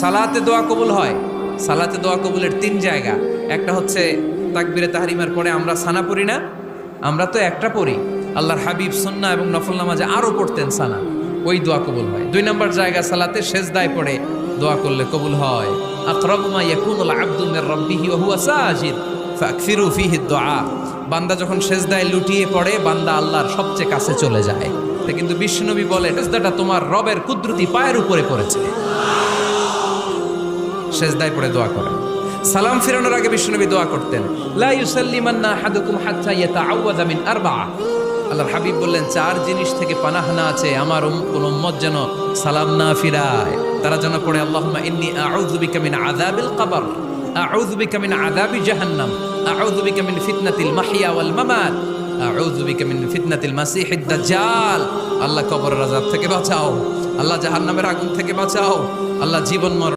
সালাতে দোয়া কবুল হয়। সালাতে দোয়া কবুলের তিন জায়গা। একটা হচ্ছে তাকবীরে তাহরিমার পরে আমরা সানা পড়ি না, আমরা তো একটা পড়ি। আল্লাহর হাবিব সুন্নাহ এবং নফল নামাজে আরো পড়তেন সানা, ওই দোয়া কবুল হয়। দুই নম্বর জায়গা সালাতে সেজদায় পড়ে দোয়া করলে কবুল হয়। আকরাবু মা ইয়াকুনুল আবদু মির রাব্বিহি ওয়া হুয়া সাজিদ ফাকসিরু ফীহি দুআ। বান্দা যখন সেজদায় লুটিয়ে পড়ে, বান্দা আল্লাহর সবচেয়ে কাছে চলে যায়। তা কিন্তু বিশ্বনবী বলে, সেজদাটা তোমার রবের কুদরতি পায়ের উপরে পড়েছে। সেজদায় পড়ে দোয়া করেন। সালাম ফিরানোর আগে বিশ্বনবী দোয়া করতেন, লা ইউসাল্লিমান্না আহাদুকুম হাত্তা ইয়াতাআওয়াযা মিন আরবা'a। আল্লাহর হাবিব বললেন, চার জিনিস থেকে পানাহ না আছে আমার কোন উম্মত যেন সালাম না ফিরায়। তারা যেন পড়ে, আল্লাহুম্মা ইন্নী আউযু বিকা মিন আযাবিল কবর, আউযু বিকা মিন আযাবি জাহান্নাম, আউযু বিকা মিন ফিতনাতিল মাহইয়া ওয়াল মামাত, আউযু বিকা মিন ফিতনাতিল মাসিহিদ দাজ্জাল। আল্লাহ কবরের আযাব থেকে বাঁচাও, আল্লাহ জাহান্নামের আগুন থেকে বাঁচাও, আল্লাহ জীবন